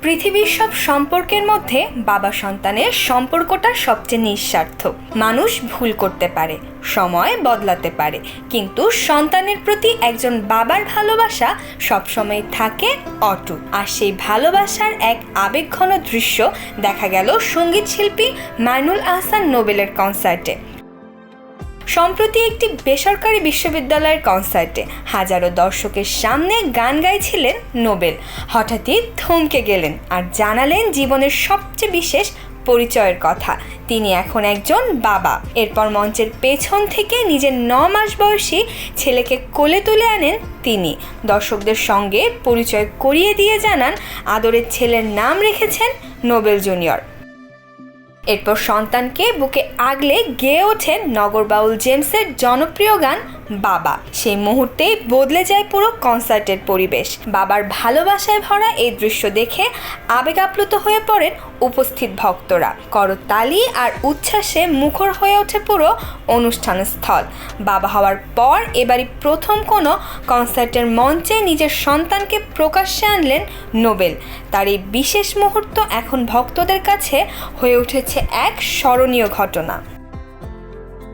পৃথিবীর সব সম্পর্কের মধ্যে বাবা সন্তানের সম্পর্কটা সবচেয়ে নিঃস্বার্থ। মানুষ ভুল করতে পারে, সময় বদলাতে পারে, কিন্তু সন্তানের প্রতি একজন বাবার ভালোবাসা সবসময় থাকে অটুট। আর সেই ভালোবাসার এক আবেগঘন দৃশ্য দেখা গেল সঙ্গীত শিল্পী মাইনুল আহসান নোবেলের কনসার্টে। সম্প্রতি একটি বেসরকারি বিশ্ববিদ্যালয়ের কনসার্টে হাজারো দর্শকের সামনে গান গাইছিলেন নোবেল। হঠাৎই থমকে গেলেন আর জানালেন জীবনের সবচেয়ে বিশেষ পরিচয়ের কথা। তিনি এখন একজন বাবা। এরপর মঞ্চের পেছন থেকে নিজের 9 মাস বয়সী ছেলেকে কোলে তুলে আনেন তিনি। দর্শকদের সঙ্গে পরিচয় করিয়ে দিয়ে জানান আদরের ছেলের নাম রেখেছেন নোবেল জুনিয়র। এরপর সন্তানকে বুকে আগলে গেয়ে ওঠেন নগর বাউল জেমসের জনপ্রিয় গান বাবা। সেই মুহূর্তেই বদলে যায় পুরো কনসার্টের পরিবেশ। বাবার ভালোবাসায় ভরা এই দৃশ্য দেখে আবেগ আপ্লুত হয়ে পড়েন উপস্থিত ভক্তরা। করতালি আর উচ্ছ্বাসে মুখর হয়ে ওঠে পুরো অনুষ্ঠান স্থল। বাবা হওয়ার পর এবারই প্রথম কোনো কনসার্টের মঞ্চে নিজের সন্তানকে প্রকাশ্যে আনলেন নোবেল। তার এই বিশেষ মুহূর্ত এখন ভক্তদের কাছে হয়ে উঠেছে এক স্মরণীয় ঘটনা।